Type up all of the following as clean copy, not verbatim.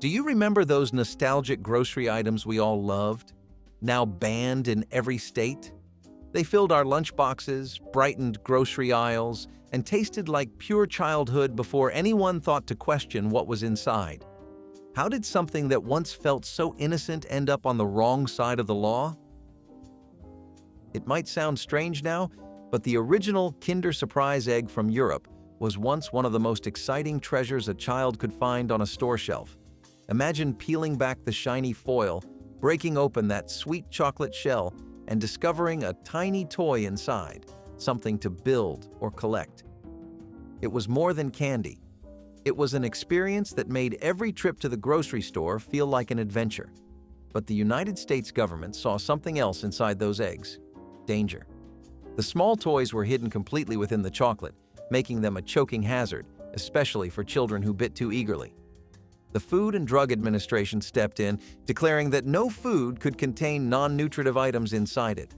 Do you remember those nostalgic grocery items we all loved, now banned in every state? They filled our lunchboxes, brightened grocery aisles, and tasted like pure childhood before anyone thought to question what was inside. How did something that once felt so innocent end up on the wrong side of the law? It might sound strange now, but the original Kinder Surprise egg from Europe was once one of the most exciting treasures a child could find on a store shelf. Imagine peeling back the shiny foil, breaking open that sweet chocolate shell, and discovering a tiny toy inside, something to build or collect. It was more than candy. It was an experience that made every trip to the grocery store feel like an adventure. But the United States government saw something else inside those eggs: danger. The small toys were hidden completely within the chocolate, making them a choking hazard, especially for children who bit too eagerly. The Food and Drug Administration stepped in, declaring that no food could contain non-nutritive items inside it.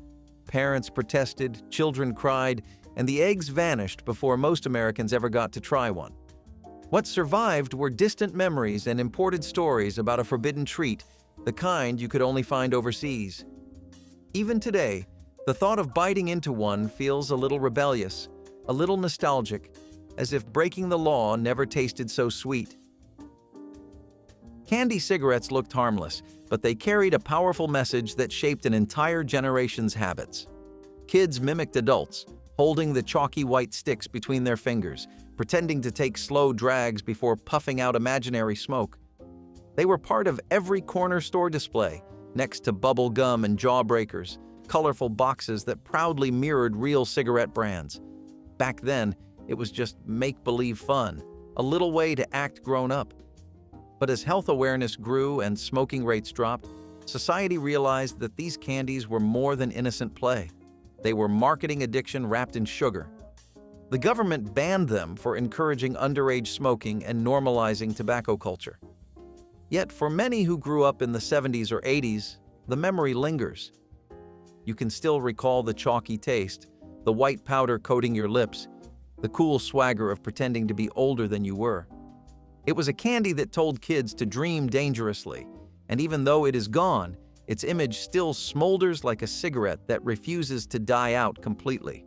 Parents protested, children cried, and the eggs vanished before most Americans ever got to try one. What survived were distant memories and imported stories about a forbidden treat, the kind you could only find overseas. Even today, the thought of biting into one feels a little rebellious, a little nostalgic, as if breaking the law never tasted so sweet. Candy cigarettes looked harmless, but they carried a powerful message that shaped an entire generation's habits. Kids mimicked adults, holding the chalky white sticks between their fingers, pretending to take slow drags before puffing out imaginary smoke. They were part of every corner store display, next to bubble gum and jawbreakers, colorful boxes that proudly mirrored real cigarette brands. Back then, it was just make-believe fun, a little way to act grown up. But as health awareness grew and smoking rates dropped, society realized that these candies were more than innocent play. They were marketing addiction wrapped in sugar. The government banned them for encouraging underage smoking and normalizing tobacco culture. Yet for many who grew up in the 70s or 80s, the memory lingers. You can still recall the chalky taste, the white powder coating your lips, the cool swagger of pretending to be older than you were. It was a candy that told kids to dream dangerously, and even though it is gone, its image still smolders like a cigarette that refuses to die out completely.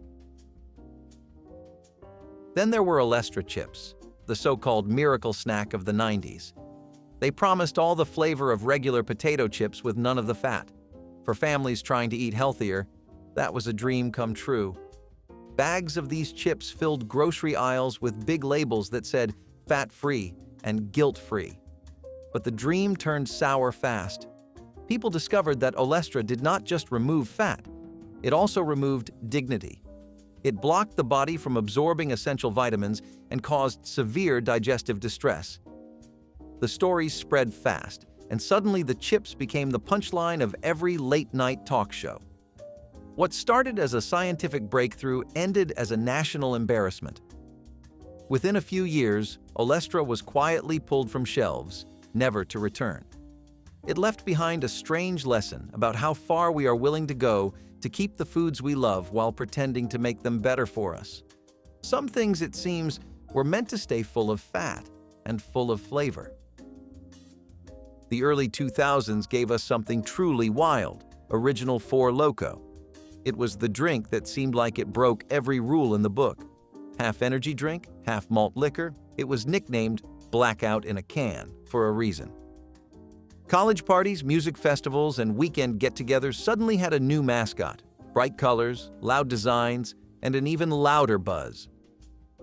Then there were Olestra chips, the so-called miracle snack of the 90s. They promised all the flavor of regular potato chips with none of the fat. For families trying to eat healthier, that was a dream come true. Bags of these chips filled grocery aisles with big labels that said fat-free and guilt-free. But the dream turned sour fast. People discovered that Olestra did not just remove fat, it also removed dignity. It blocked the body from absorbing essential vitamins and caused severe digestive distress. The stories spread fast, and suddenly the chips became the punchline of every late-night talk show. What started as a scientific breakthrough ended as a national embarrassment. Within a few years, Olestra was quietly pulled from shelves, never to return. It left behind a strange lesson about how far we are willing to go to keep the foods we love while pretending to make them better for us. Some things, it seems, were meant to stay full of fat and full of flavor. The early 2000s gave us something truly wild: original Four Loko. It was the drink that seemed like it broke every rule in the book. Half energy drink, half malt liquor, it was nicknamed Blackout in a Can for a reason. College parties, music festivals, and weekend get-togethers suddenly had a new mascot: bright colors, loud designs, and an even louder buzz.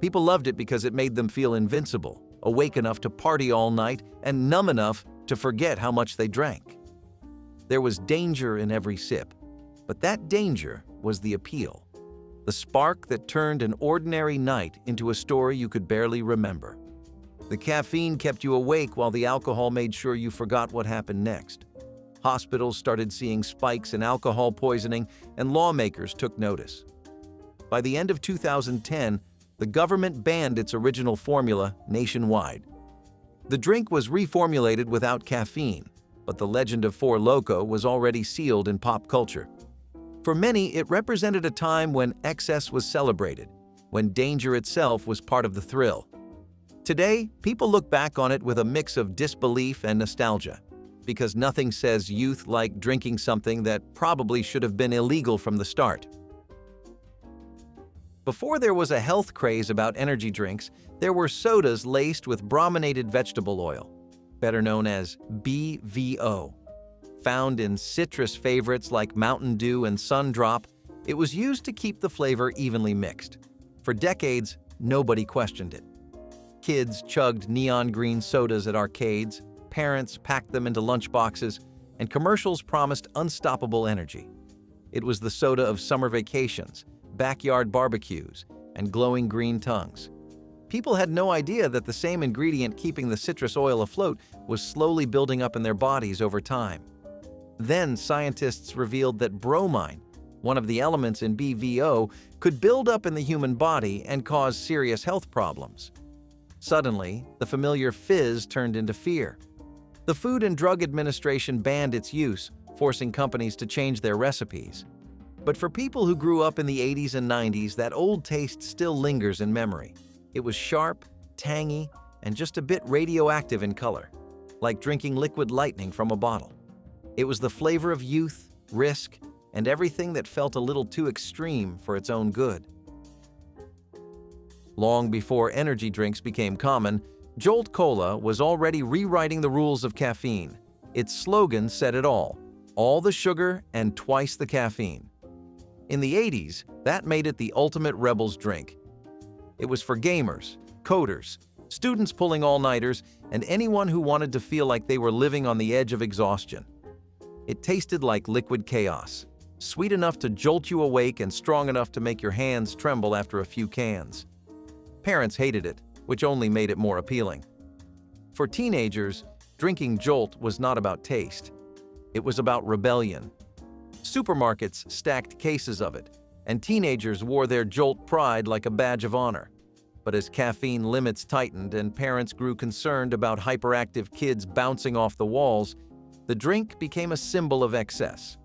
People loved it because it made them feel invincible, awake enough to party all night, and numb enough to forget how much they drank. There was danger in every sip, but that danger was the appeal. The spark that turned an ordinary night into a story you could barely remember. The caffeine kept you awake while the alcohol made sure you forgot what happened next. Hospitals started seeing spikes in alcohol poisoning, and lawmakers took notice. By the end of 2010, the government banned its original formula nationwide. The drink was reformulated without caffeine, but the legend of Four Loko was already sealed in pop culture. For many, it represented a time when excess was celebrated, when danger itself was part of the thrill. Today, people look back on it with a mix of disbelief and nostalgia, because nothing says youth like drinking something that probably should have been illegal from the start. Before there was a health craze about energy drinks, there were sodas laced with brominated vegetable oil, better known as BVO. Found in citrus favorites like Mountain Dew and Sun Drop, it was used to keep the flavor evenly mixed. For decades, nobody questioned it. Kids chugged neon green sodas at arcades, parents packed them into lunchboxes, and commercials promised unstoppable energy. It was the soda of summer vacations, backyard barbecues, and glowing green tongues. People had no idea that the same ingredient keeping the citrus oil afloat was slowly building up in their bodies over time. Then scientists revealed that bromine, one of the elements in BVO, could build up in the human body and cause serious health problems. Suddenly, the familiar fizz turned into fear. The Food and Drug Administration banned its use, forcing companies to change their recipes. But for people who grew up in the 80s and 90s, that old taste still lingers in memory. It was sharp, tangy, and just a bit radioactive in color, like drinking liquid lightning from a bottle. It was the flavor of youth, risk, and everything that felt a little too extreme for its own good. Long before energy drinks became common, Jolt Cola was already rewriting the rules of caffeine. Its slogan said it all the sugar and twice the caffeine. In the 80s, that made it the ultimate rebel's drink. It was for gamers, coders, students pulling all-nighters, and anyone who wanted to feel like they were living on the edge of exhaustion. It tasted like liquid chaos, sweet enough to jolt you awake and strong enough to make your hands tremble after a few cans. Parents hated it, which only made it more appealing. For teenagers, drinking Jolt was not about taste. It was about rebellion. Supermarkets stacked cases of it, and teenagers wore their Jolt pride like a badge of honor. But as caffeine limits tightened and parents grew concerned about hyperactive kids bouncing off the walls, the drink became a symbol of excess.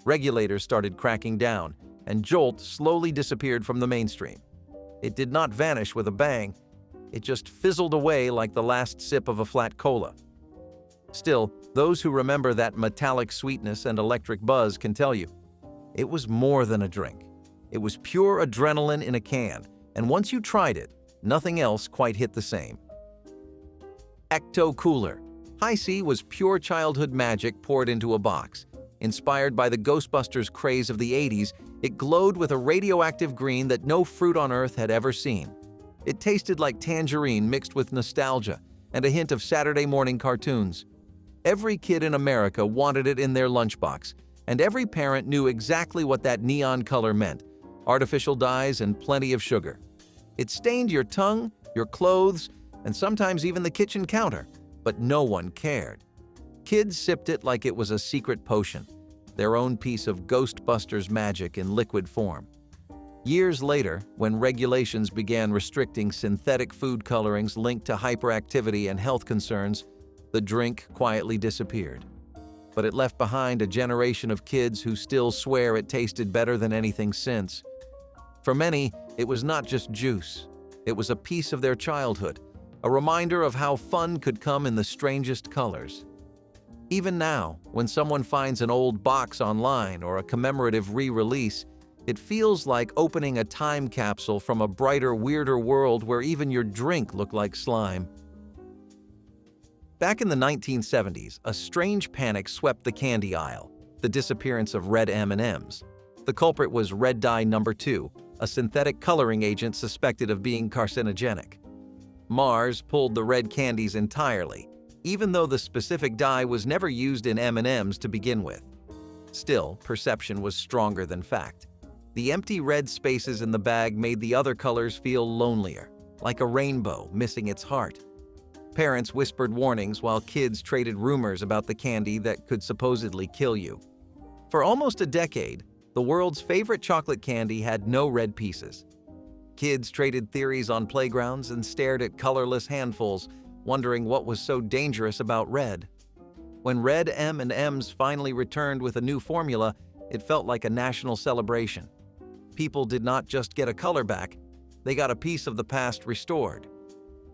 Regulators started cracking down, and Jolt slowly disappeared from the mainstream. It did not vanish with a bang. It just fizzled away like the last sip of a flat cola. Still, those who remember that metallic sweetness and electric buzz can tell you, it was more than a drink. It was pure adrenaline in a can, and once you tried it, nothing else quite hit the same. Ecto Cooler. Hi-C was pure childhood magic poured into a box. Inspired by the Ghostbusters craze of the 80s, it glowed with a radioactive green that no fruit on earth had ever seen. It tasted like tangerine mixed with nostalgia and a hint of Saturday morning cartoons. Every kid in America wanted it in their lunchbox, and every parent knew exactly what that neon color meant: artificial dyes and plenty of sugar. It stained your tongue, your clothes, and sometimes even the kitchen counter, but no one cared. Kids sipped it like it was a secret potion, their own piece of Ghostbusters magic in liquid form. Years later, when regulations began restricting synthetic food colorings linked to hyperactivity and health concerns, the drink quietly disappeared. But it left behind a generation of kids who still swear it tasted better than anything since. For many, it was not just juice. It was a piece of their childhood, a reminder of how fun could come in the strangest colors. Even now, when someone finds an old box online or a commemorative re-release, it feels like opening a time capsule from a brighter, weirder world where even your drink looked like slime. Back in the 1970s, a strange panic swept the candy aisle: the disappearance of red M&Ms. The culprit was red dye number 2, a synthetic coloring agent suspected of being carcinogenic. Mars pulled the red candies entirely, even though the specific dye was never used in M&Ms to begin with. Still, perception was stronger than fact. The empty red spaces in the bag made the other colors feel lonelier, like a rainbow missing its heart. Parents whispered warnings while kids traded rumors about the candy that could supposedly kill you. For almost a decade, the world's favorite chocolate candy had no red pieces. Kids traded theories on playgrounds and stared at colorless handfuls, wondering what was so dangerous about red. When red M&Ms finally returned with a new formula, it felt like a national celebration. People did not just get a color back, they got a piece of the past restored.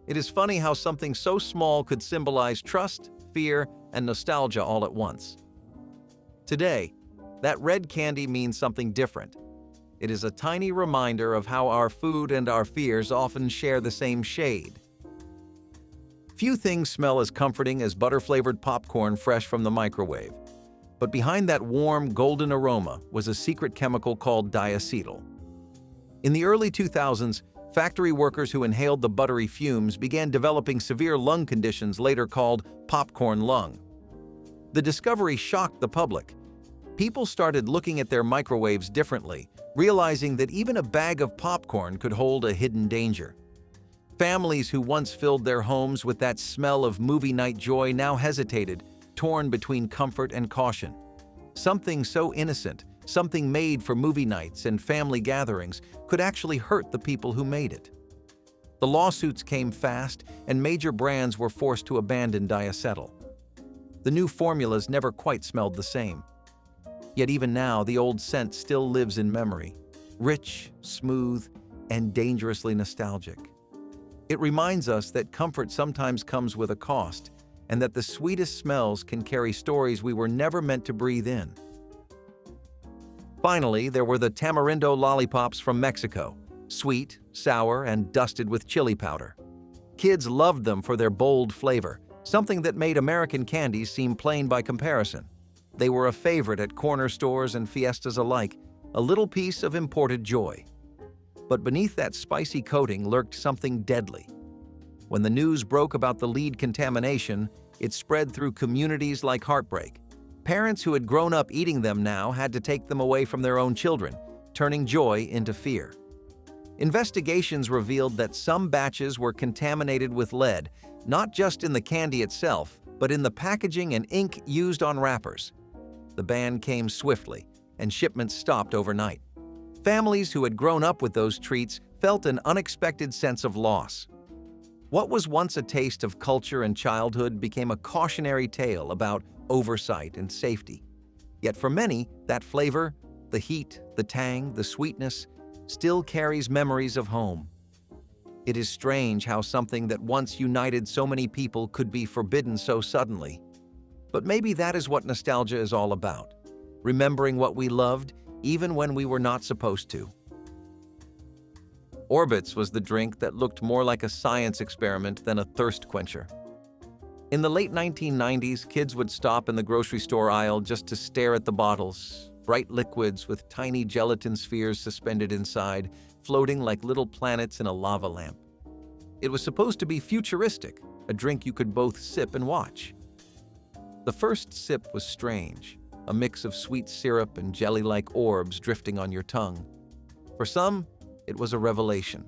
It is funny how something so small could symbolize trust, fear, and nostalgia all at once. Today, that red candy means something different. It is a tiny reminder of how our food and our fears often share the same shade. Few things smell as comforting as butter-flavored popcorn fresh from the microwave. But behind that warm, golden aroma was a secret chemical called diacetyl. In the early 2000s, factory workers who inhaled the buttery fumes began developing severe lung conditions later called popcorn lung. The discovery shocked the public. People started looking at their microwaves differently, realizing that even a bag of popcorn could hold a hidden danger. Families who once filled their homes with that smell of movie night joy now hesitated, torn between comfort and caution. Something so innocent, something made for movie nights and family gatherings, could actually hurt the people who made it. The lawsuits came fast, and major brands were forced to abandon diacetyl. The new formulas never quite smelled the same. Yet even now, the old scent still lives in memory, rich, smooth, and dangerously nostalgic. It reminds us that comfort sometimes comes with a cost, and that the sweetest smells can carry stories we were never meant to breathe in. Finally, there were the tamarindo lollipops from Mexico, sweet, sour, and dusted with chili powder. Kids loved them for their bold flavor, something that made American candies seem plain by comparison. They were a favorite at corner stores and fiestas alike, a little piece of imported joy. But beneath that spicy coating lurked something deadly. When the news broke about the lead contamination, it spread through communities like heartbreak. Parents who had grown up eating them now had to take them away from their own children, turning joy into fear. Investigations revealed that some batches were contaminated with lead, not just in the candy itself, but in the packaging and ink used on wrappers. The ban came swiftly, and shipments stopped overnight. Families who had grown up with those treats felt an unexpected sense of loss. What was once a taste of culture and childhood became a cautionary tale about oversight and safety. Yet for many, that flavor, the heat, the tang, the sweetness, still carries memories of home. It is strange how something that once united so many people could be forbidden so suddenly. But maybe that is what nostalgia is all about, remembering what we loved even when we were not supposed to. Orbits was the drink that looked more like a science experiment than a thirst quencher. In the late 1990s, kids would stop in the grocery store aisle just to stare at the bottles, bright liquids with tiny gelatin spheres suspended inside, floating like little planets in a lava lamp. It was supposed to be futuristic, a drink you could both sip and watch. The first sip was strange, a mix of sweet syrup and jelly-like orbs drifting on your tongue. For some, it was a revelation.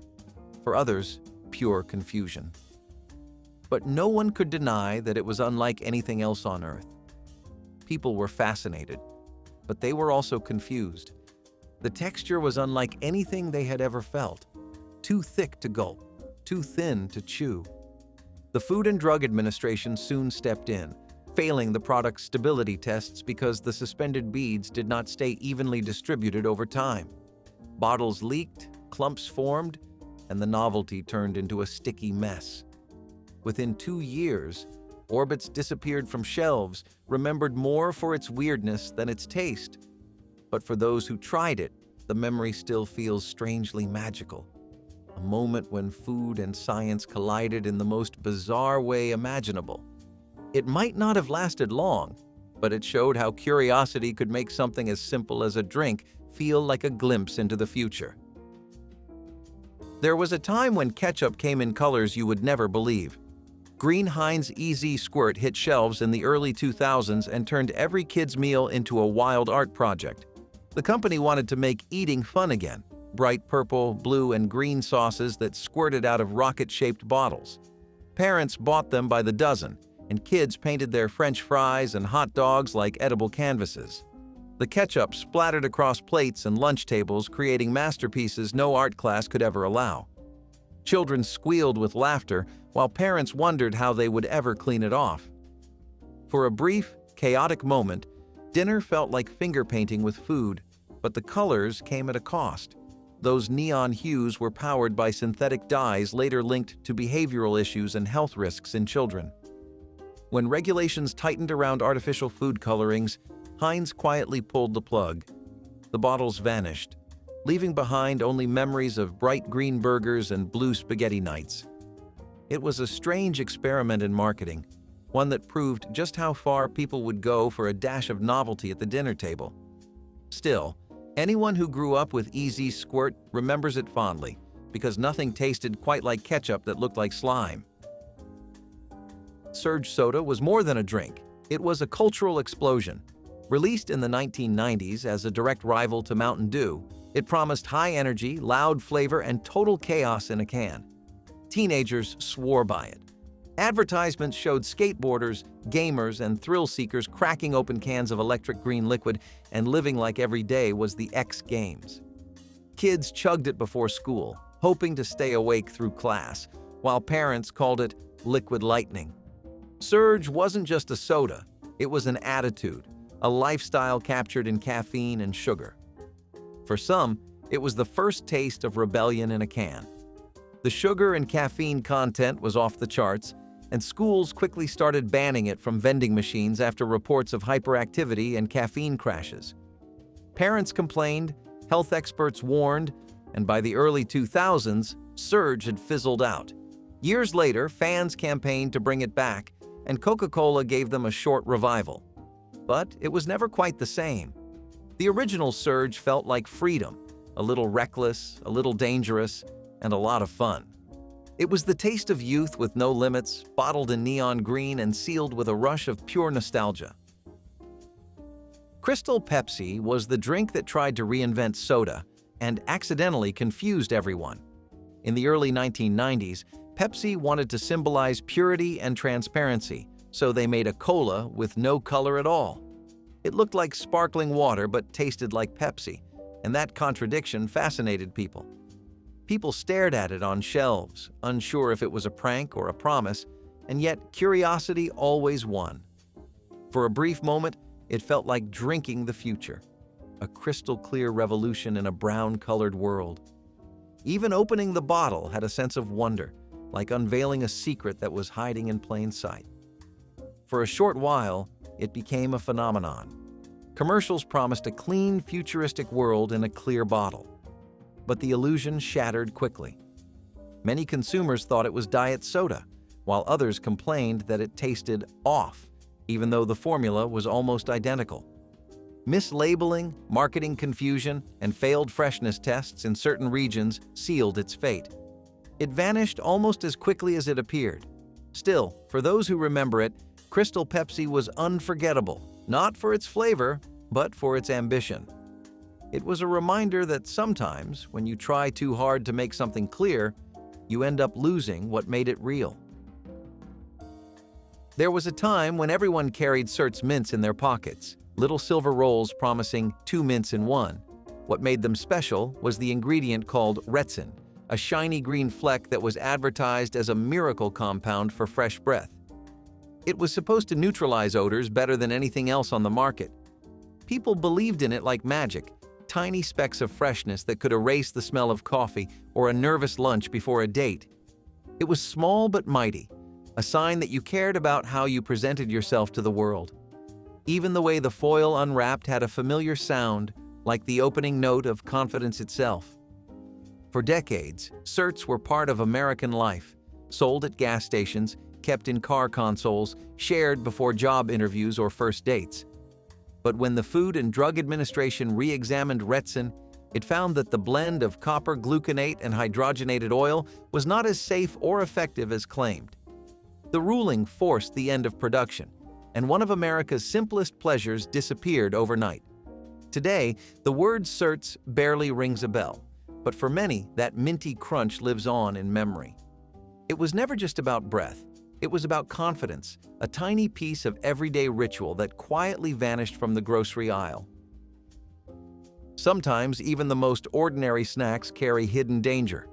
For others, pure confusion. But no one could deny that it was unlike anything else on Earth. People were fascinated, but they were also confused. The texture was unlike anything they had ever felt. Too thick to gulp, too thin to chew. The Food and Drug Administration soon stepped in, failing the product's stability tests because the suspended beads did not stay evenly distributed over time. Bottles leaked, clumps formed, and the novelty turned into a sticky mess. Within 2 years, Orbits disappeared from shelves, remembered more for its weirdness than its taste. But for those who tried it, the memory still feels strangely magical. A moment when food and science collided in the most bizarre way imaginable. It might not have lasted long, but it showed how curiosity could make something as simple as a drink feel like a glimpse into the future. There was a time when ketchup came in colors you would never believe. Green Heinz EZ Squirt hit shelves in the early 2000s and turned every kid's meal into a wild art project. The company wanted to make eating fun again. Bright purple, blue, and green sauces that squirted out of rocket-shaped bottles. Parents bought them by the dozen, and kids painted their French fries and hot dogs like edible canvases. The ketchup splattered across plates and lunch tables, creating masterpieces no art class could ever allow. Children squealed with laughter, while parents wondered how they would ever clean it off. For a brief, chaotic moment, dinner felt like finger painting with food, but the colors came at a cost. Those neon hues were powered by synthetic dyes later linked to behavioral issues and health risks in children. When regulations tightened around artificial food colorings, Heinz quietly pulled the plug. The bottles vanished, leaving behind only memories of bright green burgers and blue spaghetti nights. It was a strange experiment in marketing, one that proved just how far people would go for a dash of novelty at the dinner table. Still, anyone who grew up with Easy Squirt remembers it fondly, because nothing tasted quite like ketchup that looked like slime. Surge soda was more than a drink. It was a cultural explosion. Released in the 1990s as a direct rival to Mountain Dew, it promised high energy, loud flavor, and total chaos in a can. Teenagers swore by it. Advertisements showed skateboarders, gamers, and thrill-seekers cracking open cans of electric green liquid and living like every day was the X Games. Kids chugged it before school, hoping to stay awake through class, while parents called it liquid lightning. Surge wasn't just a soda, it was an attitude, a lifestyle captured in caffeine and sugar. For some, it was the first taste of rebellion in a can. The sugar and caffeine content was off the charts, and schools quickly started banning it from vending machines after reports of hyperactivity and caffeine crashes. Parents complained, health experts warned, and by the early 2000s, Surge had fizzled out. Years later, fans campaigned to bring it back, and Coca-Cola gave them a short revival. But it was never quite the same. The original Surge felt like freedom, a little reckless, a little dangerous, and a lot of fun. It was the taste of youth with no limits, bottled in neon green and sealed with a rush of pure nostalgia. Crystal Pepsi was the drink that tried to reinvent soda and accidentally confused everyone. In the early 1990s, Pepsi wanted to symbolize purity and transparency, so they made a cola with no color at all. It looked like sparkling water but tasted like Pepsi, and that contradiction fascinated people. People stared at it on shelves, unsure if it was a prank or a promise, and yet curiosity always won. For a brief moment, it felt like drinking the future, a crystal-clear revolution in a brown-colored world. Even opening the bottle had a sense of wonder, like unveiling a secret that was hiding in plain sight. For a short while, it became a phenomenon. Commercials promised a clean, futuristic world in a clear bottle. But the illusion shattered quickly. Many consumers thought it was diet soda, while others complained that it tasted off, even though the formula was almost identical. Mislabeling, marketing confusion, and failed freshness tests in certain regions sealed its fate. It vanished almost as quickly as it appeared. Still, for those who remember it, Crystal Pepsi was unforgettable, not for its flavor, but for its ambition. It was a reminder that sometimes, when you try too hard to make something clear, you end up losing what made it real. There was a time when everyone carried Certs mints in their pockets, little silver rolls promising 2 mints in 1. What made them special was the ingredient called retsin, a shiny green fleck that was advertised as a miracle compound for fresh breath. It was supposed to neutralize odors better than anything else on the market. People believed in it like magic, tiny specks of freshness that could erase the smell of coffee or a nervous lunch before a date. It was small but mighty, a sign that you cared about how you presented yourself to the world. Even the way the foil unwrapped had a familiar sound, like the opening note of confidence itself. For decades, Certs were part of American life, sold at gas stations, kept in car consoles, shared before job interviews or first dates. But when the Food and Drug Administration re-examined retsin, it found that the blend of copper gluconate and hydrogenated oil was not as safe or effective as claimed. The ruling forced the end of production, and one of America's simplest pleasures disappeared overnight. Today, the word Certs barely rings a bell, but for many, that minty crunch lives on in memory. It was never just about breath. It was about confidence, a tiny piece of everyday ritual that quietly vanished from the grocery aisle. Sometimes even the most ordinary snacks carry hidden danger.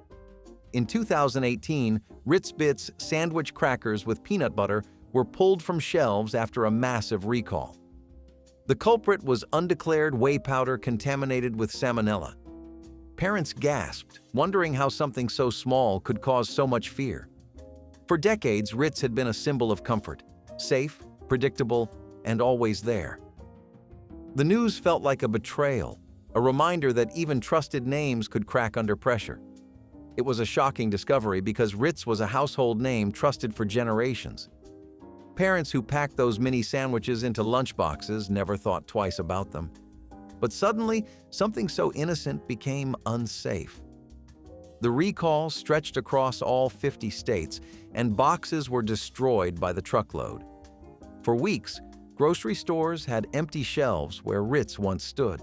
In 2018, Ritz Bits sandwich crackers with peanut butter were pulled from shelves after a massive recall. The culprit was undeclared whey powder contaminated with salmonella. Parents gasped, wondering how something so small could cause so much fear. For decades, Ritz had been a symbol of comfort, safe, predictable, and always there. The news felt like a betrayal, a reminder that even trusted names could crack under pressure. It was a shocking discovery because Ritz was a household name trusted for generations. Parents who packed those mini sandwiches into lunchboxes never thought twice about them. But suddenly, something so innocent became unsafe. The recall stretched across all 50 states, and boxes were destroyed by the truckload. For weeks, grocery stores had empty shelves where Ritz once stood.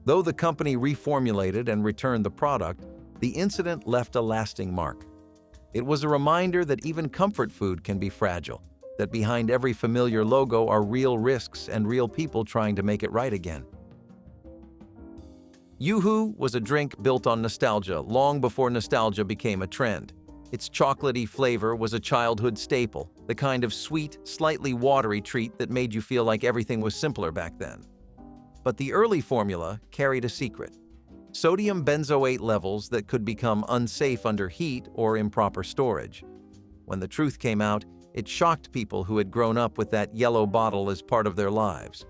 Though the company reformulated and returned the product, the incident left a lasting mark. It was a reminder that even comfort food can be fragile, that behind every familiar logo are real risks and real people trying to make it right again. Yoo-hoo was a drink built on nostalgia long before nostalgia became a trend. Its chocolatey flavor was a childhood staple, the kind of sweet, slightly watery treat that made you feel like everything was simpler back then. But the early formula carried a secret: sodium benzoate levels that could become unsafe under heat or improper storage. When the truth came out, it shocked people who had grown up with that yellow bottle as part of their lives.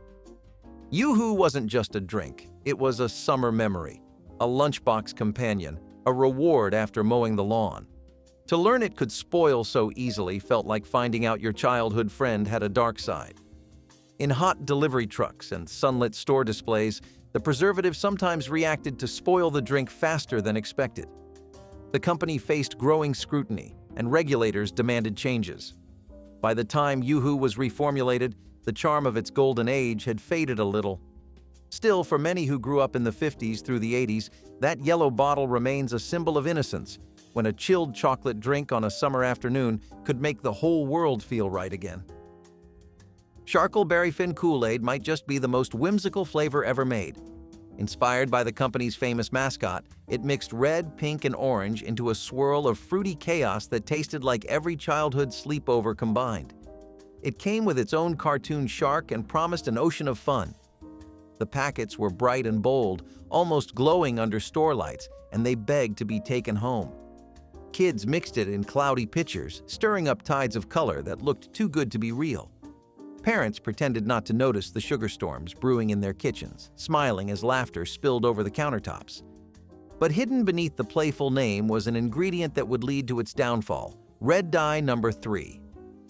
Yoo-hoo wasn't just a drink, it was a summer memory, a lunchbox companion, a reward after mowing the lawn. To learn it could spoil so easily felt like finding out your childhood friend had a dark side. In hot delivery trucks and sunlit store displays, the preservative sometimes reacted to spoil the drink faster than expected. The company faced growing scrutiny, and regulators demanded changes. By the time Yoo-hoo was reformulated, the charm of its golden age had faded a little. Still, for many who grew up in the 50s through the 80s, that yellow bottle remains a symbol of innocence, when a chilled chocolate drink on a summer afternoon could make the whole world feel right again. Charcoal Fin Kool-Aid might just be the most whimsical flavor ever made. Inspired by the company's famous mascot, it mixed red, pink, and orange into a swirl of fruity chaos that tasted like every childhood sleepover combined. It came with its own cartoon shark and promised an ocean of fun. The packets were bright and bold, almost glowing under store lights, and they begged to be taken home. Kids mixed it in cloudy pitchers, stirring up tides of color that looked too good to be real. Parents pretended not to notice the sugar storms brewing in their kitchens, smiling as laughter spilled over the countertops. But hidden beneath the playful name was an ingredient that would lead to its downfall: red dye number 3.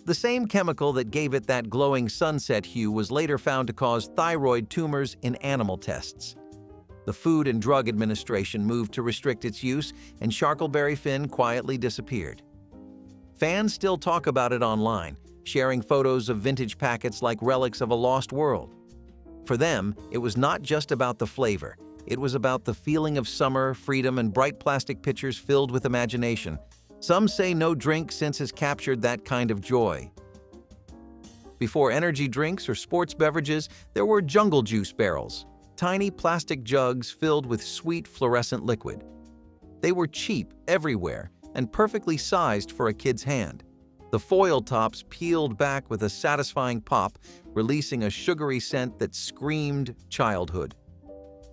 The same chemical that gave it that glowing sunset hue was later found to cause thyroid tumors in animal tests. The Food and Drug Administration moved to restrict its use, and Charcoal Fin quietly disappeared. Fans still talk about it online, sharing photos of vintage packets like relics of a lost world. For them, it was not just about the flavor. It was about the feeling of summer, freedom, and bright plastic pitchers filled with imagination. Some say no drink since has captured that kind of joy. Before energy drinks or sports beverages, there were jungle juice barrels, tiny plastic jugs filled with sweet fluorescent liquid. They were cheap everywhere and perfectly sized for a kid's hand. The foil tops peeled back with a satisfying pop, releasing a sugary scent that screamed childhood.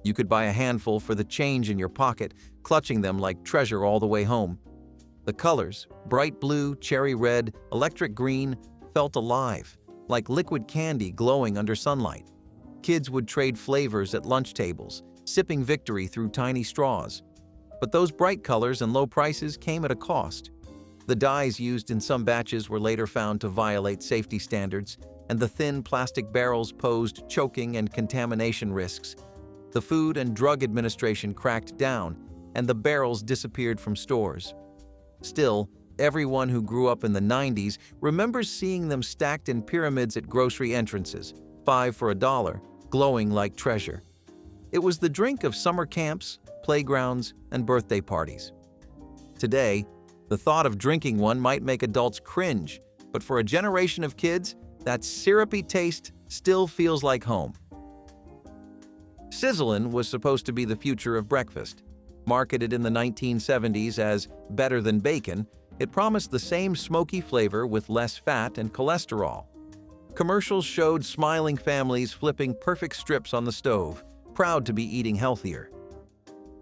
You could buy a handful for the change in your pocket, clutching them like treasure all the way home. The colors, bright blue, cherry red, electric green, felt alive, like liquid candy glowing under sunlight. Kids would trade flavors at lunch tables, sipping victory through tiny straws. But those bright colors and low prices came at a cost. The dyes used in some batches were later found to violate safety standards, and the thin plastic barrels posed choking and contamination risks. The Food and Drug Administration cracked down, and the barrels disappeared from stores. Still, everyone who grew up in the 90s remembers seeing them stacked in pyramids at grocery entrances, 5 for $1, glowing like treasure. It was the drink of summer camps, playgrounds, and birthday parties. Today, the thought of drinking one might make adults cringe, but for a generation of kids, that syrupy taste still feels like home. Sizzlin' was supposed to be the future of breakfast. Marketed in the 1970s as better than bacon, it promised the same smoky flavor with less fat and cholesterol. Commercials showed smiling families flipping perfect strips on the stove, proud to be eating healthier.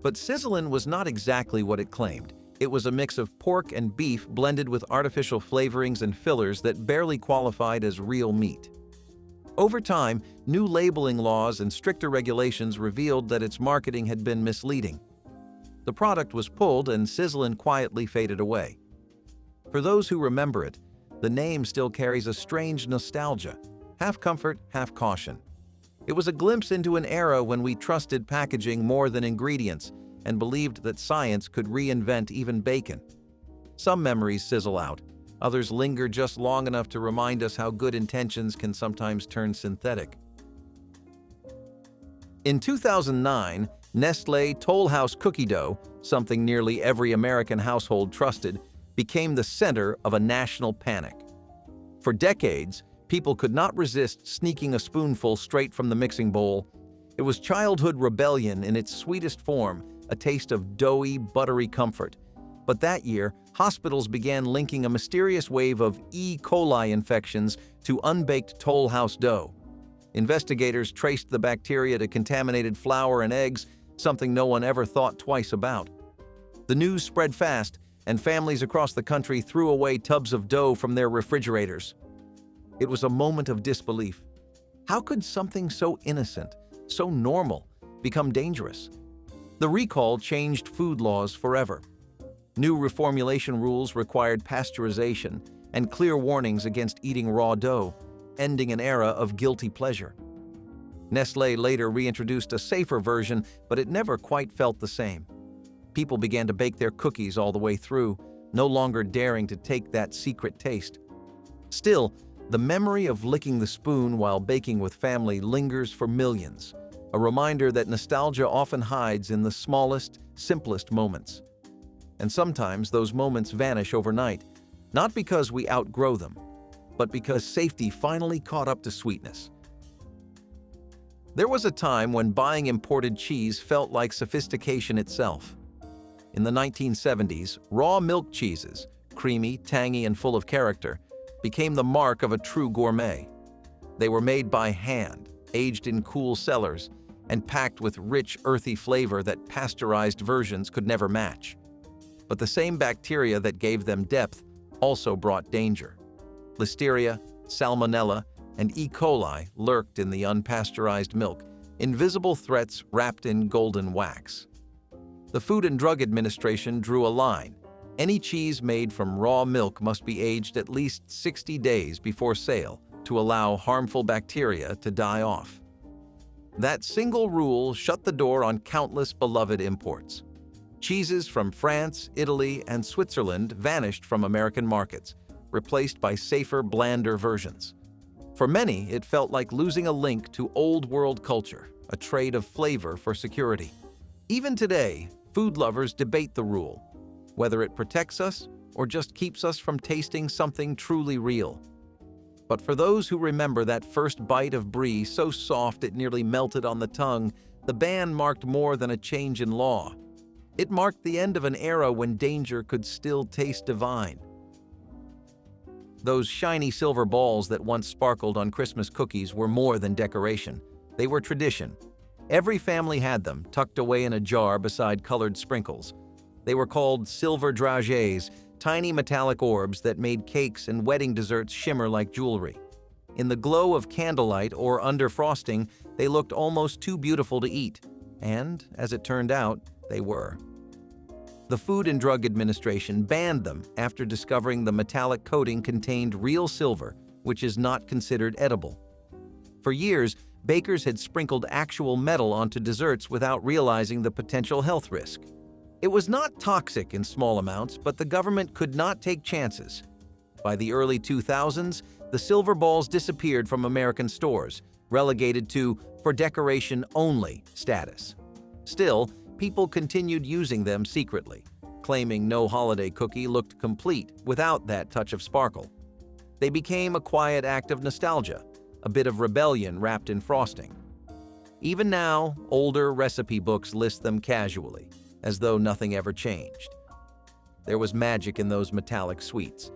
But sizzlin was not exactly what it claimed. It was a mix of pork and beef blended with artificial flavorings and fillers that barely qualified as real meat. Over time, new labeling laws and stricter regulations revealed that its marketing had been misleading. The product was pulled and sizzlin quietly faded away. For those who remember it, the name still carries a strange nostalgia, half comfort, half caution. It was a glimpse into an era when we trusted packaging more than ingredients and believed that science could reinvent even bacon. Some memories sizzle out, others linger just long enough to remind us how good intentions can sometimes turn synthetic. In 2009, Nestlé Toll House cookie dough, something nearly every American household trusted, became the center of a national panic. For decades, people could not resist sneaking a spoonful straight from the mixing bowl. It was childhood rebellion in its sweetest form, a taste of doughy, buttery comfort. But that year, hospitals began linking a mysterious wave of E. coli infections to unbaked Toll House dough. Investigators traced the bacteria to contaminated flour and eggs, something no one ever thought twice about. The news spread fast, and families across the country threw away tubs of dough from their refrigerators. It was a moment of disbelief. How could something so innocent, so normal, become dangerous? The recall changed food laws forever. New reformulation rules required pasteurization and clear warnings against eating raw dough, ending an era of guilty pleasure. Nestlé later reintroduced a safer version, but it never quite felt the same. People began to bake their cookies all the way through, no longer daring to take that secret taste. Still, the memory of licking the spoon while baking with family lingers for millions, a reminder that nostalgia often hides in the smallest, simplest moments. And sometimes those moments vanish overnight, not because we outgrow them, but because safety finally caught up to sweetness. There was a time when buying imported cheese felt like sophistication itself. In the 1970s, raw milk cheeses, creamy, tangy, and full of character, became the mark of a true gourmet. They were made by hand, aged in cool cellars, and packed with rich, earthy flavor that pasteurized versions could never match. But the same bacteria that gave them depth also brought danger. Listeria, Salmonella, and E. coli lurked in the unpasteurized milk, invisible threats wrapped in golden wax. The Food and Drug Administration drew a line. Any cheese made from raw milk must be aged at least 60 days before sale to allow harmful bacteria to die off. That single rule shut the door on countless beloved imports. Cheeses from France, Italy, and Switzerland vanished from American markets, replaced by safer, blander versions. For many, it felt like losing a link to old-world culture, a trade of flavor for security. Even today, food lovers debate the rule, whether it protects us or just keeps us from tasting something truly real. But for those who remember that first bite of brie so soft it nearly melted on the tongue, the ban marked more than a change in law. It marked the end of an era when danger could still taste divine. Those shiny silver balls that once sparkled on Christmas cookies were more than decoration. They were tradition. Every family had them, tucked away in a jar beside colored sprinkles. They were called silver dragées, tiny metallic orbs that made cakes and wedding desserts shimmer like jewelry. In the glow of candlelight or under frosting, they looked almost too beautiful to eat. And, as it turned out, they were. The Food and Drug Administration banned them after discovering the metallic coating contained real silver, which is not considered edible. For years, bakers had sprinkled actual metal onto desserts without realizing the potential health risk. It was not toxic in small amounts, but the government could not take chances. By the early 2000s, the silver balls disappeared from American stores, relegated to "for decoration only" status. Still, people continued using them secretly, claiming no holiday cookie looked complete without that touch of sparkle. They became a quiet act of nostalgia, a bit of rebellion wrapped in frosting. Even now, older recipe books list them casually, as though nothing ever changed. There was magic in those metallic sweets,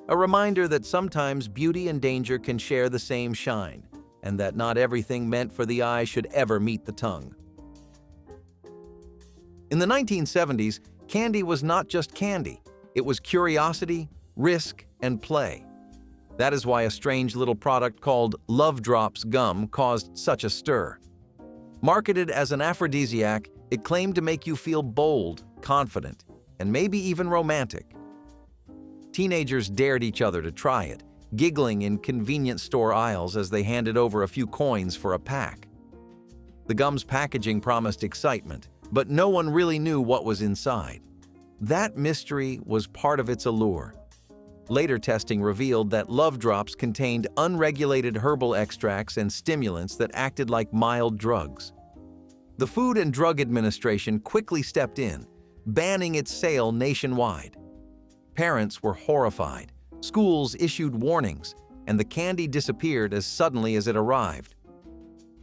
a reminder that sometimes beauty and danger can share the same shine, and that not everything meant for the eye should ever meet the tongue. In the 1970s, candy was not just candy. It was curiosity, risk, and play. That is why a strange little product called Love Drops gum caused such a stir. Marketed as an aphrodisiac, it claimed to make you feel bold, confident, and maybe even romantic. Teenagers dared each other to try it, giggling in convenience store aisles as they handed over a few coins for a pack. The gum's packaging promised excitement, but no one really knew what was inside. That mystery was part of its allure. Later testing revealed that Love Drops contained unregulated herbal extracts and stimulants that acted like mild drugs. The Food and Drug Administration quickly stepped in, banning its sale nationwide. Parents were horrified, schools issued warnings, and the candy disappeared as suddenly as it arrived.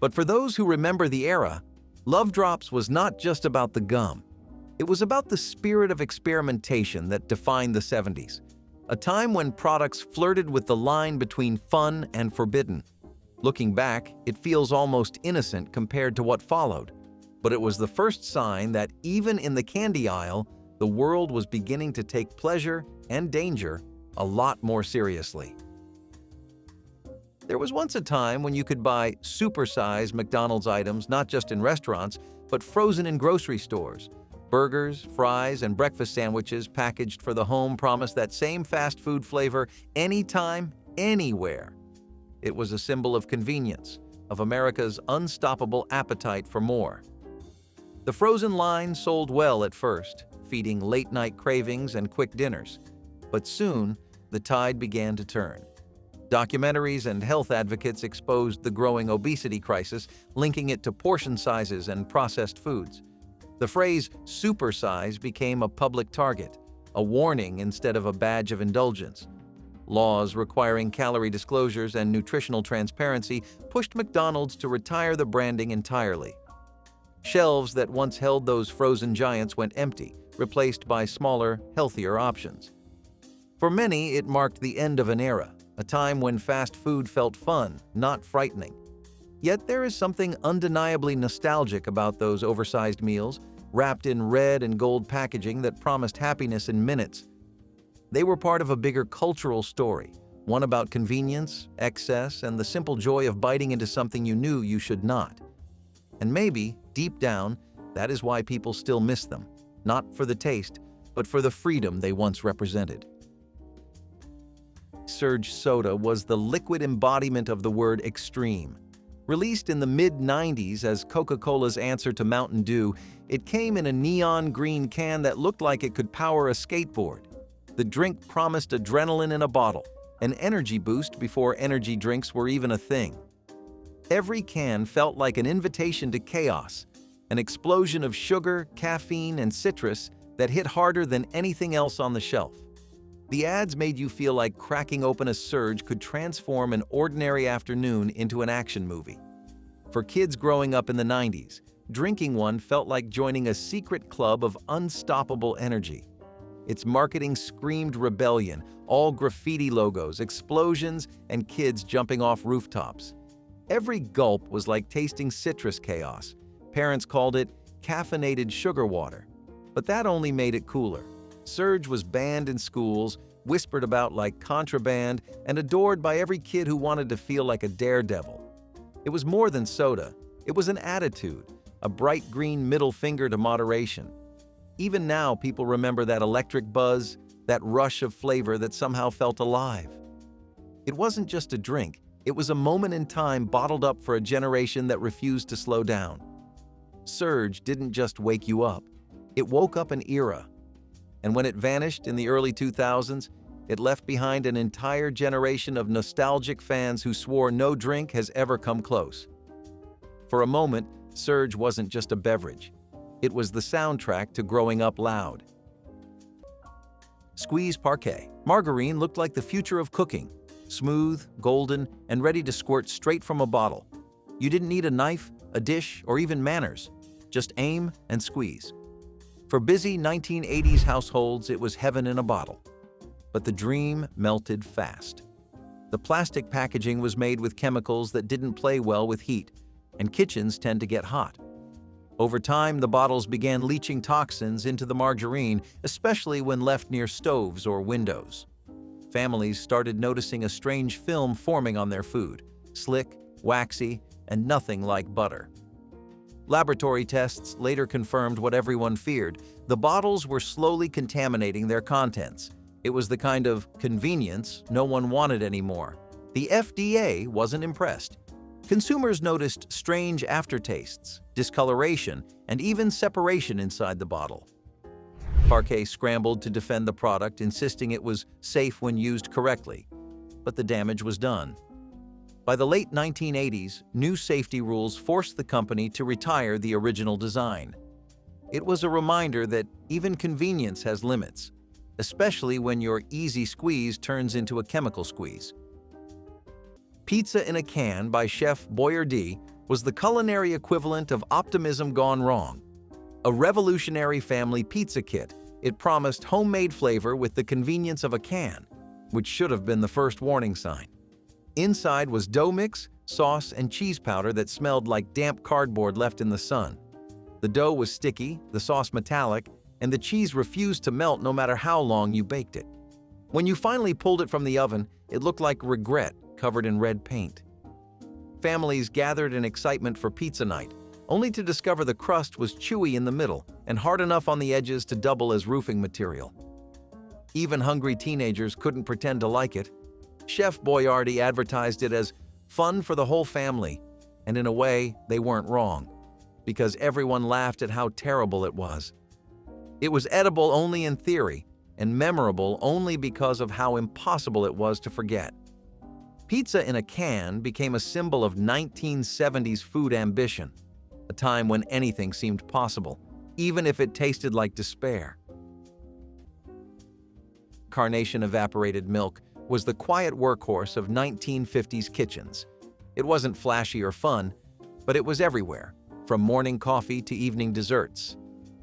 But for those who remember the era, Love Drops was not just about the gum. It was about the spirit of experimentation that defined the 70s, a time when products flirted with the line between fun and forbidden. Looking back, it feels almost innocent compared to what followed, but it was the first sign that even in the candy aisle, the world was beginning to take pleasure and danger a lot more seriously. There was once a time when you could buy super-sized McDonald's items not just in restaurants, but frozen in grocery stores. Burgers, fries, and breakfast sandwiches packaged for the home promised that same fast food flavor anytime, anywhere. It was a symbol of convenience, of America's unstoppable appetite for more. The frozen line sold well at first, feeding late-night cravings and quick dinners. But soon, the tide began to turn. Documentaries and health advocates exposed the growing obesity crisis, linking it to portion sizes and processed foods. The phrase "supersize" became a public target, a warning instead of a badge of indulgence. Laws requiring calorie disclosures and nutritional transparency pushed McDonald's to retire the branding entirely. Shelves that once held those frozen giants went empty, replaced by smaller, healthier options. For many, it marked the end of an era, a time when fast food felt fun, not frightening. Yet there is something undeniably nostalgic about those oversized meals, wrapped in red and gold packaging that promised happiness in minutes. They were part of a bigger cultural story, one about convenience, excess, and the simple joy of biting into something you knew you should not. And maybe, deep down, that is why people still miss them, not for the taste, but for the freedom they once represented. Surge Soda was the liquid embodiment of the word extreme. Released in the mid-90s as Coca-Cola's answer to Mountain Dew, it came in a neon green can that looked like it could power a skateboard. The drink promised adrenaline in a bottle, an energy boost before energy drinks were even a thing. Every can felt like an invitation to chaos, an explosion of sugar, caffeine, and citrus that hit harder than anything else on the shelf. The ads made you feel like cracking open a Surge could transform an ordinary afternoon into an action movie. For kids growing up in the 90s, drinking one felt like joining a secret club of unstoppable energy. Its marketing screamed rebellion, all graffiti logos, explosions, and kids jumping off rooftops. Every gulp was like tasting citrus chaos. Parents called it caffeinated sugar water. But that only made it cooler. Surge was banned in schools, whispered about like contraband, and adored by every kid who wanted to feel like a daredevil. It was more than soda. It was an attitude, a bright green middle finger to moderation. Even now, people remember that electric buzz, that rush of flavor that somehow felt alive. It wasn't just a drink. It was a moment in time bottled up for a generation that refused to slow down. Surge didn't just wake you up. It woke up an era. And when it vanished in the early 2000s, it left behind an entire generation of nostalgic fans who swore no drink has ever come close. For a moment, Surge wasn't just a beverage. It was the soundtrack to growing up loud. Squeeze Parquet. Margarine looked like the future of cooking. Smooth, golden, and ready to squirt straight from a bottle. You didn't need a knife, a dish, or even manners. Just aim and squeeze. For busy 1980s households, it was heaven in a bottle. But the dream melted fast. The plastic packaging was made with chemicals that didn't play well with heat, and kitchens tend to get hot. Over time, the bottles began leaching toxins into the margarine, especially when left near stoves or windows. Families started noticing a strange film forming on their food, slick, waxy, and nothing like butter. Laboratory tests later confirmed what everyone feared. The bottles were slowly contaminating their contents. It was the kind of convenience no one wanted anymore. The FDA wasn't impressed. Consumers noticed strange aftertastes, discoloration, and even separation inside the bottle. Parquet scrambled to defend the product, insisting it was safe when used correctly, but the damage was done. By the late 1980s, new safety rules forced the company to retire the original design. It was a reminder that even convenience has limits, especially when your easy squeeze turns into a chemical squeeze. Pizza in a Can by Chef Boyardee was the culinary equivalent of optimism gone wrong. A revolutionary family pizza kit, it promised homemade flavor with the convenience of a can, which should have been the first warning sign. Inside was dough mix, sauce, and cheese powder that smelled like damp cardboard left in the sun. The dough was sticky, the sauce metallic, and the cheese refused to melt no matter how long you baked it. When you finally pulled it from the oven, it looked like regret covered in red paint. Families gathered in excitement for pizza night, only to discover the crust was chewy in the middle and hard enough on the edges to double as roofing material. Even hungry teenagers couldn't pretend to like it. Chef Boyardee advertised it as fun for the whole family, and in a way, they weren't wrong, because everyone laughed at how terrible it was. It was edible only in theory, and memorable only because of how impossible it was to forget. Pizza in a Can became a symbol of 1970s food ambition, a time when anything seemed possible, even if it tasted like despair. Carnation evaporated milk was the quiet workhorse of 1950s kitchens. It wasn't flashy or fun, but it was everywhere, from morning coffee to evening desserts.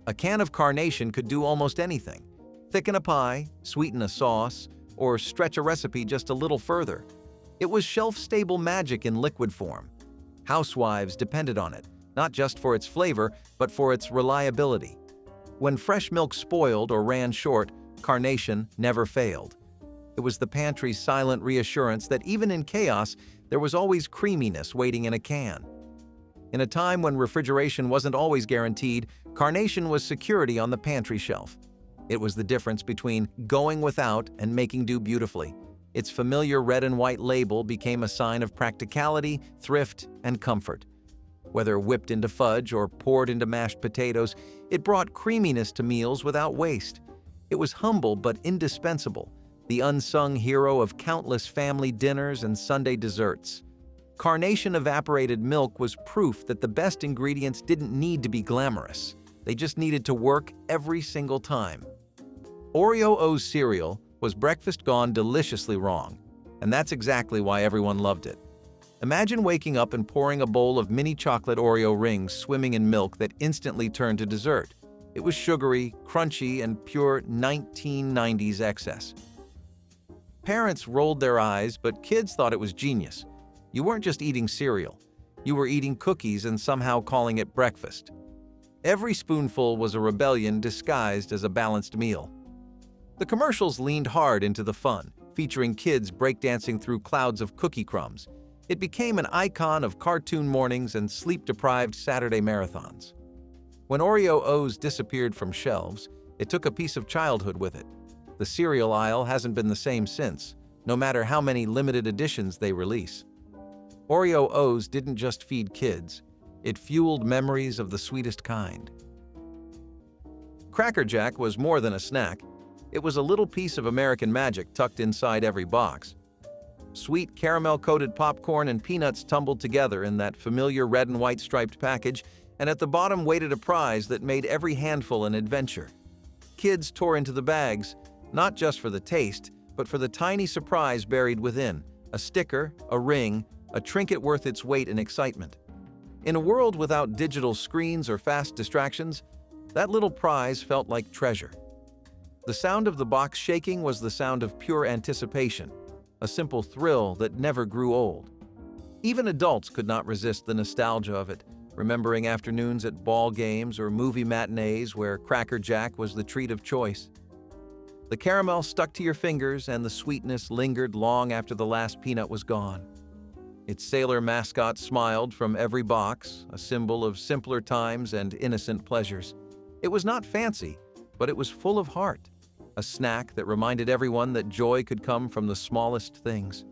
A can of Carnation could do almost anything: thicken a pie, sweeten a sauce, or stretch a recipe just a little further. It was shelf-stable magic in liquid form. Housewives depended on it, not just for its flavor, but for its reliability. When fresh milk spoiled or ran short, Carnation never failed. It was the pantry's silent reassurance that even in chaos, there was always creaminess waiting in a can. In a time when refrigeration wasn't always guaranteed, Carnation was security on the pantry shelf. It was the difference between going without and making do beautifully. Its familiar red and white label became a sign of practicality, thrift, and comfort. Whether whipped into fudge or poured into mashed potatoes, it brought creaminess to meals without waste. It was humble but indispensable, the unsung hero of countless family dinners and Sunday desserts. Carnation evaporated milk was proof that the best ingredients didn't need to be glamorous. They just needed to work every single time. Oreo O's cereal was breakfast gone deliciously wrong, and that's exactly why everyone loved it. Imagine waking up and pouring a bowl of mini chocolate Oreo rings swimming in milk that instantly turned to dessert. It was sugary, crunchy, and pure 1990s excess. Parents rolled their eyes, but kids thought it was genius. You weren't just eating cereal. You were eating cookies and somehow calling it breakfast. Every spoonful was a rebellion disguised as a balanced meal. The commercials leaned hard into the fun, featuring kids breakdancing through clouds of cookie crumbs. It became an icon of cartoon mornings and sleep-deprived Saturday marathons. When Oreo O's disappeared from shelves, it took a piece of childhood with it. The cereal aisle hasn't been the same since, no matter how many limited editions they release. Oreo O's didn't just feed kids, it fueled memories of the sweetest kind. Cracker Jack was more than a snack. It was a little piece of American magic tucked inside every box. Sweet caramel-coated popcorn and peanuts tumbled together in that familiar red and white striped package, and at the bottom waited a prize that made every handful an adventure. Kids tore into the bags, not just for the taste, but for the tiny surprise buried within: a sticker, a ring, a trinket worth its weight in excitement. In a world without digital screens or fast distractions, that little prize felt like treasure. The sound of the box shaking was the sound of pure anticipation, a simple thrill that never grew old. Even adults could not resist the nostalgia of it, remembering afternoons at ball games or movie matinees where Cracker Jack was the treat of choice. The caramel stuck to your fingers and the sweetness lingered long after the last peanut was gone. Its sailor mascot smiled from every box, a symbol of simpler times and innocent pleasures. It was not fancy, but it was full of heart, a snack that reminded everyone that joy could come from the smallest things.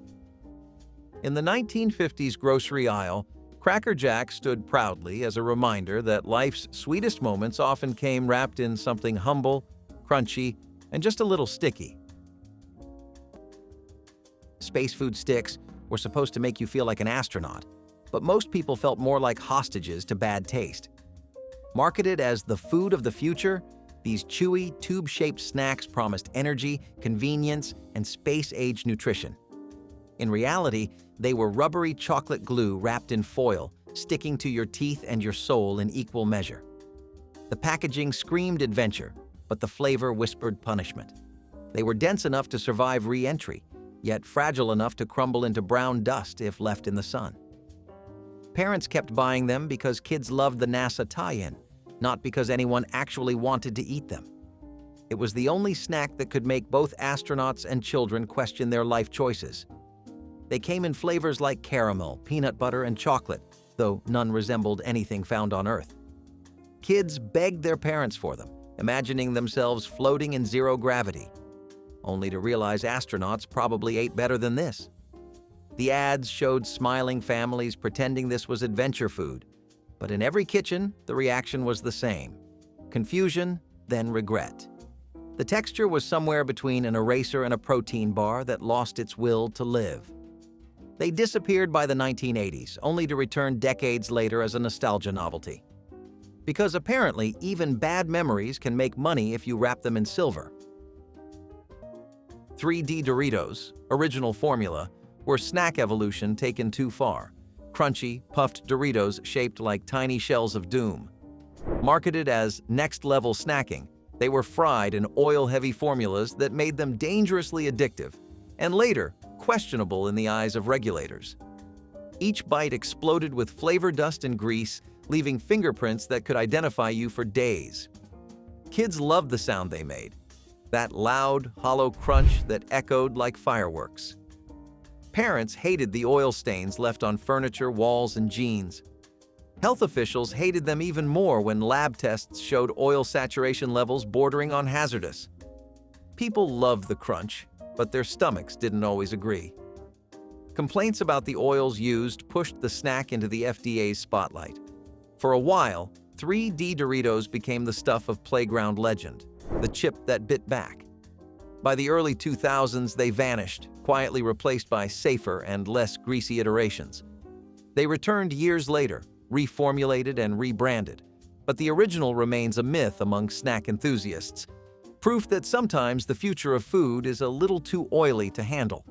In the 1950s grocery aisle, Cracker Jack stood proudly as a reminder that life's sweetest moments often came wrapped in something humble, crunchy, and just a little sticky. Space food sticks were supposed to make you feel like an astronaut, but most people felt more like hostages to bad taste. Marketed as the food of the future, these chewy, tube-shaped snacks promised energy, convenience, and space-age nutrition. In reality, they were rubbery chocolate glue wrapped in foil, sticking to your teeth and your soul in equal measure. The packaging screamed adventure, but the flavor whispered punishment. They were dense enough to survive re-entry, yet fragile enough to crumble into brown dust if left in the sun. Parents kept buying them because kids loved the NASA tie-in, not because anyone actually wanted to eat them. It was the only snack that could make both astronauts and children question their life choices. They came in flavors like caramel, peanut butter, and chocolate, though none resembled anything found on Earth. Kids begged their parents for them, imagining themselves floating in zero gravity, only to realize astronauts probably ate better than this. The ads showed smiling families pretending this was adventure food, but in every kitchen, the reaction was the same: confusion, then regret. The texture was somewhere between an eraser and a protein bar that lost its will to live. They disappeared by the 1980s, only to return decades later as a nostalgia novelty. Because apparently, even bad memories can make money if you wrap them in silver. 3D Doritos, original formula, were snack evolution taken too far. Crunchy, puffed Doritos shaped like tiny shells of doom. Marketed as next-level snacking, they were fried in oil-heavy formulas that made them dangerously addictive, and later, questionable in the eyes of regulators. Each bite exploded with flavor dust and grease, leaving fingerprints that could identify you for days. Kids loved the sound they made, that loud, hollow crunch that echoed like fireworks. Parents hated the oil stains left on furniture, walls, and jeans. Health officials hated them even more when lab tests showed oil saturation levels bordering on hazardous. People loved the crunch, but their stomachs didn't always agree. Complaints about the oils used pushed the snack into the FDA's spotlight. For a while, 3D Doritos became the stuff of playground legend, the chip that bit back. By the early 2000s, they vanished, quietly replaced by safer and less greasy iterations. They returned years later, reformulated and rebranded, but the original remains a myth among snack enthusiasts, proof that sometimes the future of food is a little too oily to handle.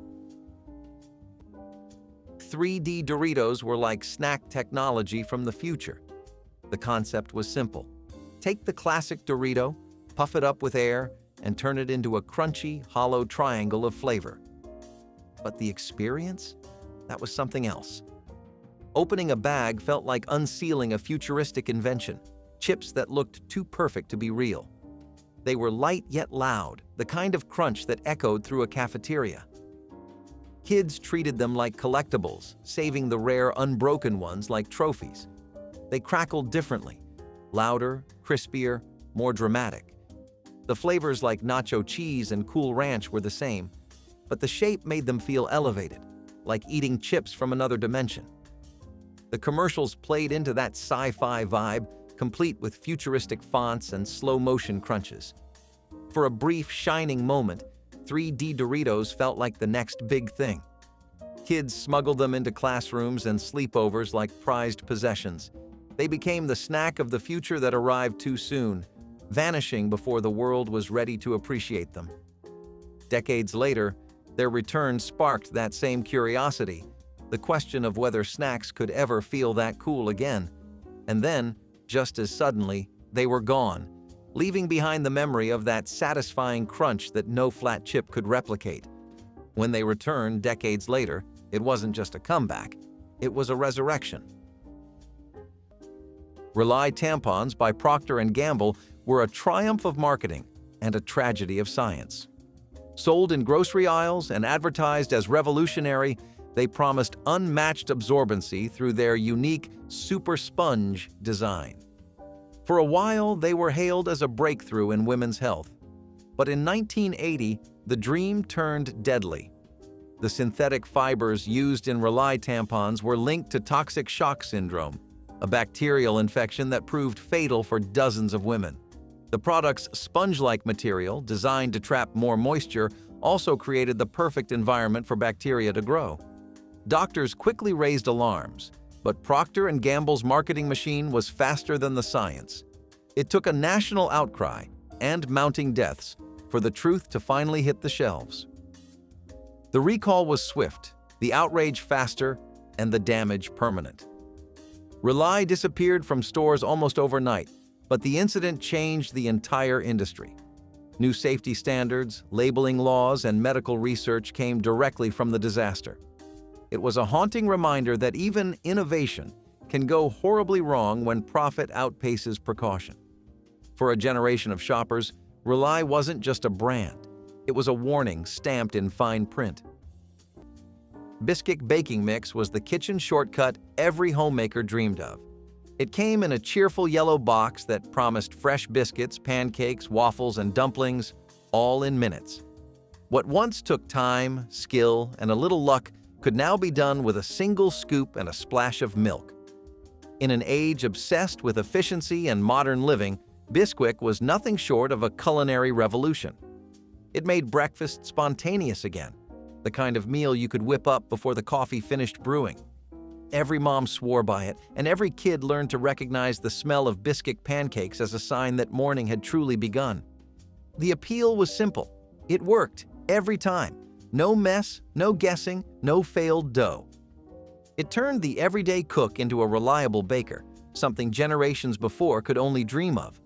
3D Doritos were like snack technology from the future. The concept was simple. Take the classic Dorito, puff it up with air, and turn it into a crunchy, hollow triangle of flavor. But the experience? That was something else. Opening a bag felt like unsealing a futuristic invention, chips that looked too perfect to be real. They were light yet loud, the kind of crunch that echoed through a cafeteria. Kids treated them like collectibles, saving the rare unbroken ones like trophies. They crackled differently, louder, crispier, more dramatic. The flavors like nacho cheese and Cool Ranch were the same, but the shape made them feel elevated, like eating chips from another dimension. The commercials played into that sci-fi vibe, complete with futuristic fonts and slow-motion crunches. For a brief, shining moment, 3D Doritos felt like the next big thing. Kids smuggled them into classrooms and sleepovers like prized possessions. They became the snack of the future that arrived too soon, vanishing before the world was ready to appreciate them. Decades later, their return sparked that same curiosity, the question of whether snacks could ever feel that cool again. And then, just as suddenly, they were gone, leaving behind the memory of that satisfying crunch that no flat chip could replicate. When they returned decades later, it wasn't just a comeback, it was a resurrection. Rely tampons by Procter & Gamble were a triumph of marketing and a tragedy of science. Sold in grocery aisles and advertised as revolutionary, they promised unmatched absorbency through their unique super sponge design. For a while, they were hailed as a breakthrough in women's health. But in 1980, the dream turned deadly. The synthetic fibers used in Rely tampons were linked to toxic shock syndrome, a bacterial infection that proved fatal for dozens of women. The product's sponge-like material, designed to trap more moisture, also created the perfect environment for bacteria to grow. Doctors quickly raised alarms, but Procter & Gamble's marketing machine was faster than the science. It took a national outcry and mounting deaths for the truth to finally hit the shelves. The recall was swift, the outrage faster, and the damage permanent. Rely disappeared from stores almost overnight, but the incident changed the entire industry. New safety standards, labeling laws, and medical research came directly from the disaster. It was a haunting reminder that even innovation can go horribly wrong when profit outpaces precaution. For a generation of shoppers, Rely wasn't just a brand. It was a warning stamped in fine print. Bisquick baking mix was the kitchen shortcut every homemaker dreamed of. It came in a cheerful yellow box that promised fresh biscuits, pancakes, waffles, and dumplings, all in minutes. What once took time, skill, and a little luck could now be done with a single scoop and a splash of milk. In an age obsessed with efficiency and modern living, Bisquick was nothing short of a culinary revolution. It made breakfast spontaneous again, the kind of meal you could whip up before the coffee finished brewing. Every mom swore by it, and every kid learned to recognize the smell of Bisquick pancakes as a sign that morning had truly begun. The appeal was simple. It worked every time. No mess, no guessing, no failed dough. It turned the everyday cook into a reliable baker, something generations before could only dream of.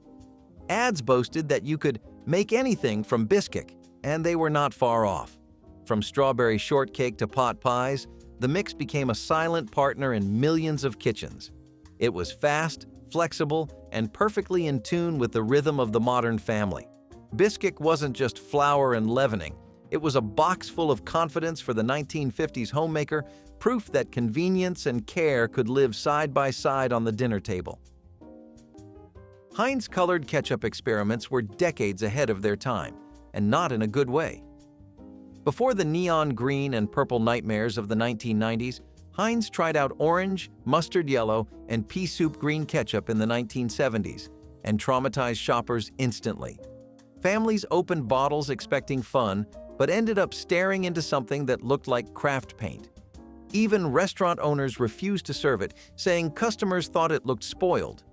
Ads boasted that you could make anything from Bisquick, and they were not far off. From strawberry shortcake to pot pies, the mix became a silent partner in millions of kitchens. It was fast, flexible, and perfectly in tune with the rhythm of the modern family. Bisquick wasn't just flour and leavening. It was a box full of confidence for the 1950s homemaker, proof that convenience and care could live side by side on the dinner table. Heinz colored ketchup experiments were decades ahead of their time, and not in a good way. Before the neon green and purple nightmares of the 1990s, Heinz tried out orange, mustard yellow, and pea soup green ketchup in the 1970s and traumatized shoppers instantly. Families opened bottles expecting fun, but ended up staring into something that looked like craft paint. Even restaurant owners refused to serve it, saying customers thought it looked spoiled.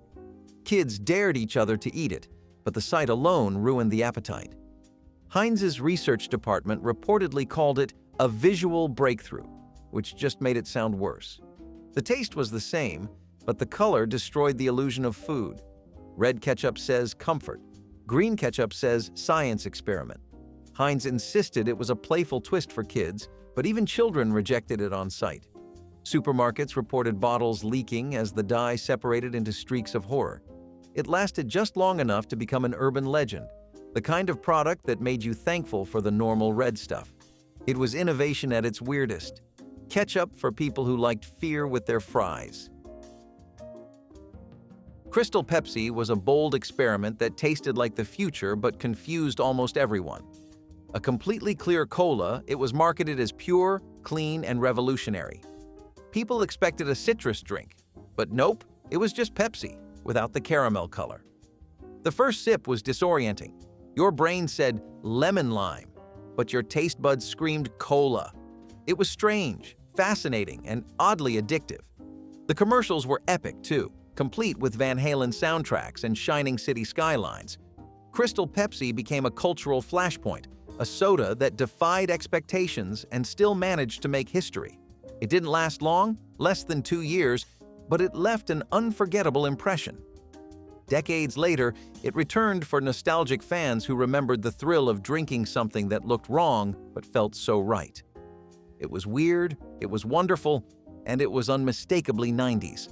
Kids dared each other to eat it, but the sight alone ruined the appetite. Heinz's research department reportedly called it a visual breakthrough, which just made it sound worse. The taste was the same, but the color destroyed the illusion of food. Red ketchup says comfort. Green ketchup says science experiment. Heinz insisted it was a playful twist for kids, but even children rejected it on sight. Supermarkets reported bottles leaking as the dye separated into streaks of horror. It lasted just long enough to become an urban legend, the kind of product that made you thankful for the normal red stuff. It was innovation at its weirdest. Ketchup for people who liked fear with their fries. Crystal Pepsi was a bold experiment that tasted like the future but confused almost everyone. A completely clear cola, it was marketed as pure, clean, and revolutionary. People expected a citrus drink, but nope, it was just Pepsi, without the caramel color. The first sip was disorienting. Your brain said lemon lime, but your taste buds screamed cola. It was strange, fascinating, and oddly addictive. The commercials were epic too, complete with Van Halen soundtracks and shining city skylines. Crystal Pepsi became a cultural flashpoint, a soda that defied expectations and still managed to make history. It didn't last long, less than 2 years, but it left an unforgettable impression. Decades later, it returned for nostalgic fans who remembered the thrill of drinking something that looked wrong but felt so right. It was weird, it was wonderful, and it was unmistakably 90s.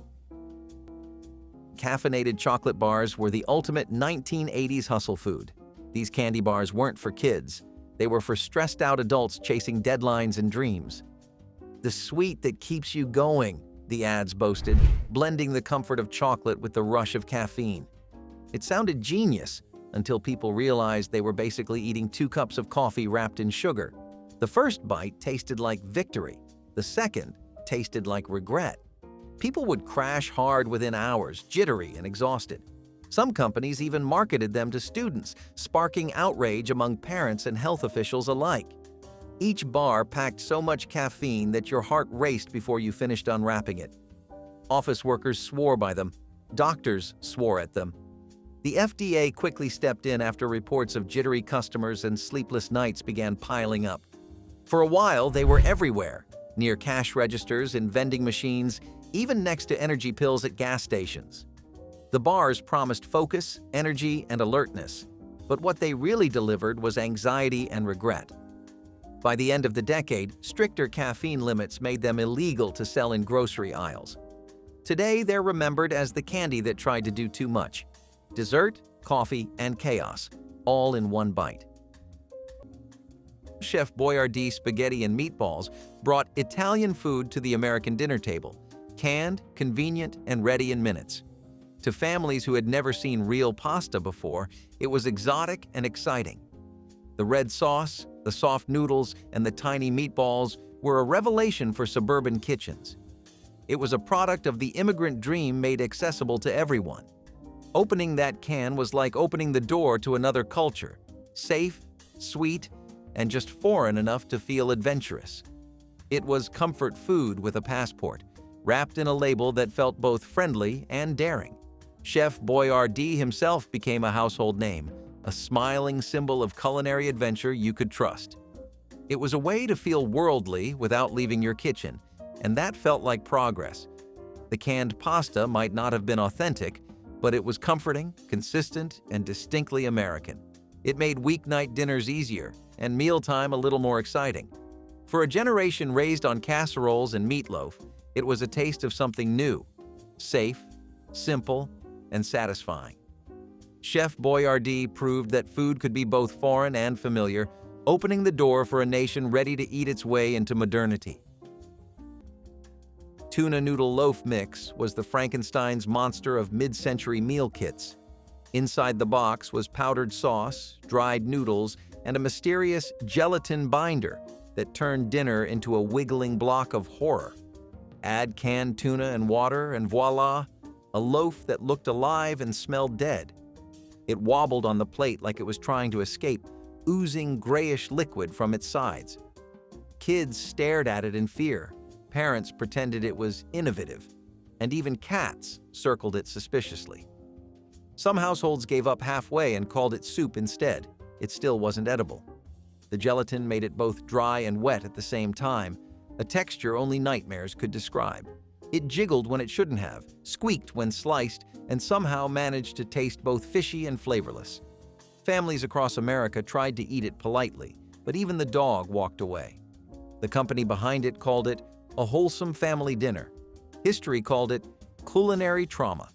Caffeinated chocolate bars were the ultimate 1980s hustle food. These candy bars weren't for kids. They were for stressed-out adults chasing deadlines and dreams. "The sweet that keeps you going," the ads boasted, blending the comfort of chocolate with the rush of caffeine. It sounded genius until people realized they were basically eating 2 cups of coffee wrapped in sugar. The first bite tasted like victory. The second tasted like regret. People would crash hard within hours, jittery and exhausted. Some companies even marketed them to students, sparking outrage among parents and health officials alike. Each bar packed so much caffeine that your heart raced before you finished unwrapping it. Office workers swore by them. Doctors swore at them. The FDA quickly stepped in after reports of jittery customers and sleepless nights began piling up. For a while, they were everywhere, near cash registers, in vending machines, even next to energy pills at gas stations. The bars promised focus, energy, and alertness, but what they really delivered was anxiety and regret. By the end of the decade, stricter caffeine limits made them illegal to sell in grocery aisles. Today, they're remembered as the candy that tried to do too much. Dessert, coffee, and chaos, all in one bite. Chef Boyardee spaghetti and meatballs brought Italian food to the American dinner table, canned, convenient, and ready in minutes. To families who had never seen real pasta before, it was exotic and exciting. The red sauce, the soft noodles, and the tiny meatballs were a revelation for suburban kitchens. It was a product of the immigrant dream made accessible to everyone. Opening that can was like opening the door to another culture, safe, sweet, and just foreign enough to feel adventurous. It was comfort food with a passport, wrapped in a label that felt both friendly and daring. Chef Boyardee himself became a household name, a smiling symbol of culinary adventure you could trust. It was a way to feel worldly without leaving your kitchen, and that felt like progress. The canned pasta might not have been authentic, but it was comforting, consistent, and distinctly American. It made weeknight dinners easier and mealtime a little more exciting. For a generation raised on casseroles and meatloaf, it was a taste of something new, safe, simple, and satisfying. Chef Boyardee proved that food could be both foreign and familiar, opening the door for a nation ready to eat its way into modernity. Tuna noodle loaf mix was the Frankenstein's monster of mid-century meal kits. Inside the box was powdered sauce, dried noodles, and a mysterious gelatin binder that turned dinner into a wiggling block of horror. Add canned tuna and water, and voila, a loaf that looked alive and smelled dead. It wobbled on the plate like it was trying to escape, oozing grayish liquid from its sides. Kids stared at it in fear. Parents pretended it was innovative, and even cats circled it suspiciously. Some households gave up halfway and called it soup instead. It still wasn't edible. The gelatin made it both dry and wet at the same time, a texture only nightmares could describe. It jiggled when it shouldn't have, squeaked when sliced, and somehow managed to taste both fishy and flavorless. Families across America tried to eat it politely, but even the dog walked away. The company behind it called it a wholesome family dinner. History called it culinary trauma.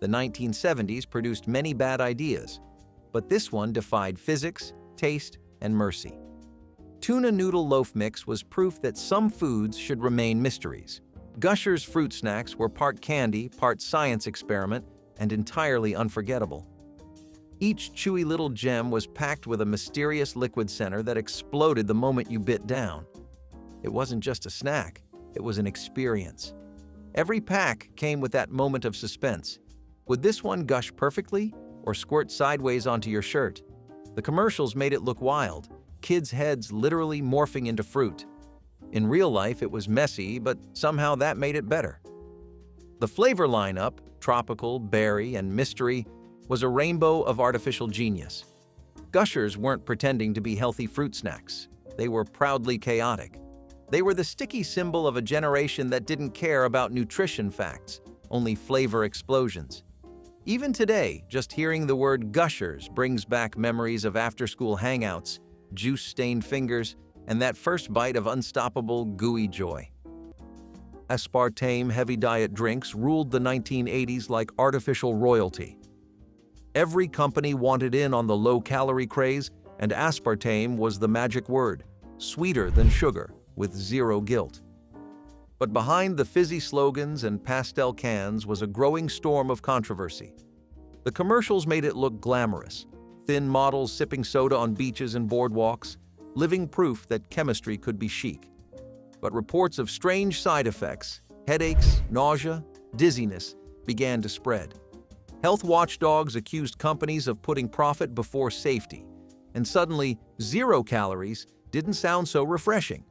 The 1970s produced many bad ideas, but this one defied physics, taste, and mercy. Tuna noodle loaf mix was proof that some foods should remain mysteries. Gushers fruit snacks were part candy, part science experiment, and entirely unforgettable. Each chewy little gem was packed with a mysterious liquid center that exploded the moment you bit down. It wasn't just a snack, it was an experience. Every pack came with that moment of suspense. Would this one gush perfectly or squirt sideways onto your shirt? The commercials made it look wild, kids' heads literally morphing into fruit. In real life, it was messy, but somehow that made it better. The flavor lineup, tropical, berry, and mystery, was a rainbow of artificial genius. Gushers weren't pretending to be healthy fruit snacks. They were proudly chaotic. They were the sticky symbol of a generation that didn't care about nutrition facts, only flavor explosions. Even today, just hearing the word Gushers brings back memories of after-school hangouts, juice-stained fingers, and that first bite of unstoppable, gooey joy. Aspartame-heavy diet drinks ruled the 1980s like artificial royalty. Every company wanted in on the low-calorie craze, and aspartame was the magic word, sweeter than sugar, with zero guilt. But behind the fizzy slogans and pastel cans was a growing storm of controversy. The commercials made it look glamorous, thin models sipping soda on beaches and boardwalks, living proof that chemistry could be chic. But reports of strange side effects, headaches, nausea, dizziness, began to spread. Health watchdogs accused companies of putting profit before safety, and suddenly, 0 calories didn't sound so refreshing.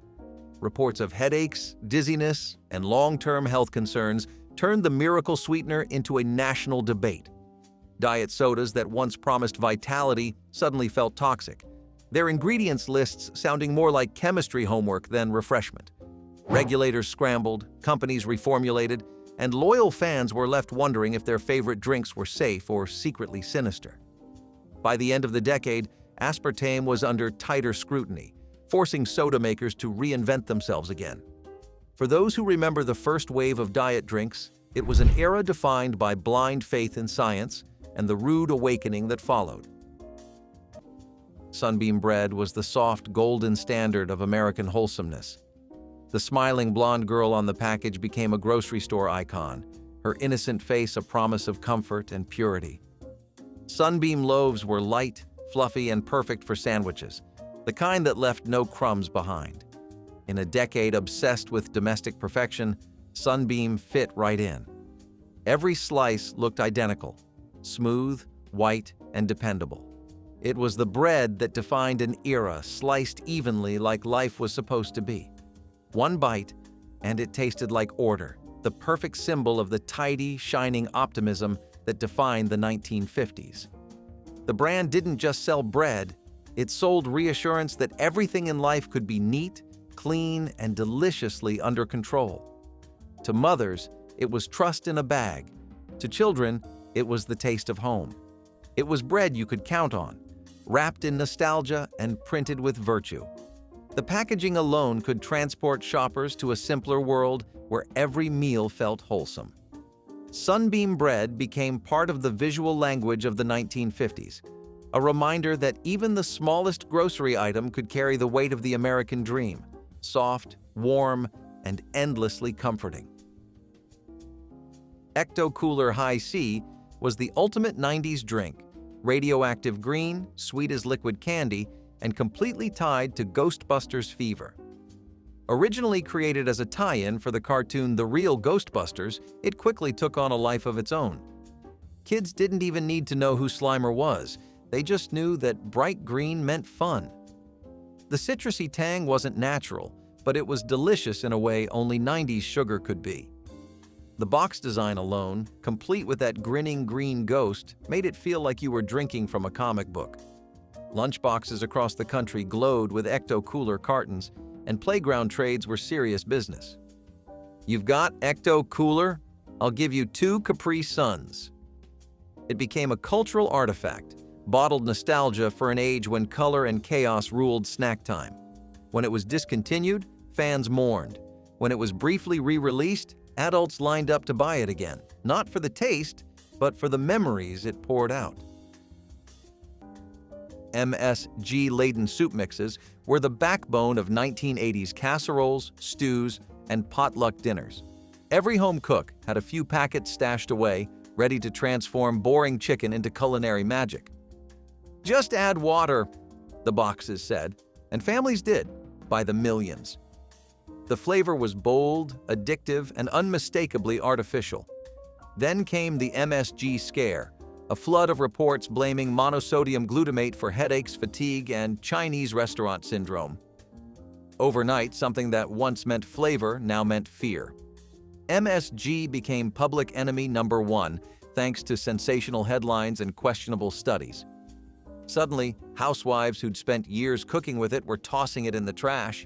Reports of headaches, dizziness, and long-term health concerns turned the miracle sweetener into a national debate. Diet sodas that once promised vitality suddenly felt toxic, their ingredients lists sounding more like chemistry homework than refreshment. Regulators scrambled, companies reformulated, and loyal fans were left wondering if their favorite drinks were safe or secretly sinister. By the end of the decade, aspartame was under tighter scrutiny, forcing soda makers to reinvent themselves again. For those who remember the first wave of diet drinks, it was an era defined by blind faith in science and the rude awakening that followed. Sunbeam bread was the soft, golden standard of American wholesomeness. The smiling blonde girl on the package became a grocery store icon, her innocent face a promise of comfort and purity. Sunbeam loaves were light, fluffy, and perfect for sandwiches, the kind that left no crumbs behind. In a decade obsessed with domestic perfection, Sunbeam fit right in. Every slice looked identical, smooth, white, and dependable. It was the bread that defined an era, sliced evenly like life was supposed to be. One bite, and it tasted like order, the perfect symbol of the tidy, shining optimism that defined the 1950s. The brand didn't just sell bread, it sold reassurance that everything in life could be neat, clean, and deliciously under control. To mothers, it was trust in a bag. To children, it was the taste of home. It was bread you could count on, wrapped in nostalgia and printed with virtue. The packaging alone could transport shoppers to a simpler world where every meal felt wholesome. Sunbeam bread became part of the visual language of the 1950s, a reminder that even the smallest grocery item could carry the weight of the American dream, soft, warm, and endlessly comforting. Ecto-Cooler High C was the ultimate 90s drink, radioactive green, sweet as liquid candy, and completely tied to Ghostbusters fever. Originally created as a tie-in for the cartoon The Real Ghostbusters, it quickly took on a life of its own. Kids didn't even need to know who Slimer was, they just knew that bright green meant fun. The citrusy tang wasn't natural, but it was delicious in a way only 90s sugar could be. The box design alone, complete with that grinning green ghost, made it feel like you were drinking from a comic book. Lunchboxes across the country glowed with Ecto-Cooler cartons, and playground trades were serious business. "You've got Ecto-Cooler? I'll give you 2 Capri Suns." It became a cultural artifact, bottled nostalgia for an age when color and chaos ruled snack time. When it was discontinued, fans mourned. When it was briefly re-released, adults lined up to buy it again, not for the taste, but for the memories it poured out. MSG-laden soup mixes were the backbone of 1980s casseroles, stews, and potluck dinners. Every home cook had a few packets stashed away, ready to transform boring chicken into culinary magic. "Just add water," the boxes said, and families did, by the millions. The flavor was bold, addictive, and unmistakably artificial. Then came the MSG scare, a flood of reports blaming monosodium glutamate for headaches, fatigue, and Chinese restaurant syndrome. Overnight, something that once meant flavor now meant fear. MSG became public enemy number 1 thanks to sensational headlines and questionable studies. Suddenly, housewives who'd spent years cooking with it were tossing it in the trash.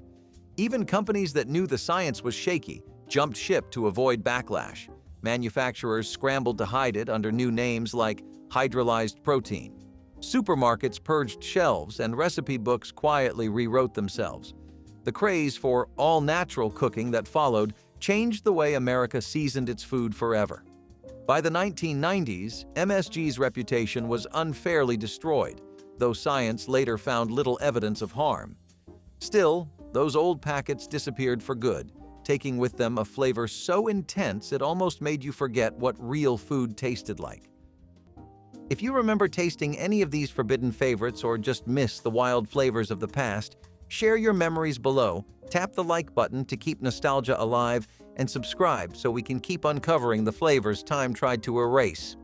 Even companies that knew the science was shaky jumped ship to avoid backlash. Manufacturers scrambled to hide it under new names like hydrolyzed protein. Supermarkets purged shelves and recipe books quietly rewrote themselves. The craze for all-natural cooking that followed changed the way America seasoned its food forever. By the 1990s, MSG's reputation was unfairly destroyed, though science later found little evidence of harm. Still, those old packets disappeared for good, taking with them a flavor so intense it almost made you forget what real food tasted like. If you remember tasting any of these forbidden favorites or just miss the wild flavors of the past, share your memories below, tap the like button to keep nostalgia alive, and subscribe so we can keep uncovering the flavors time tried to erase.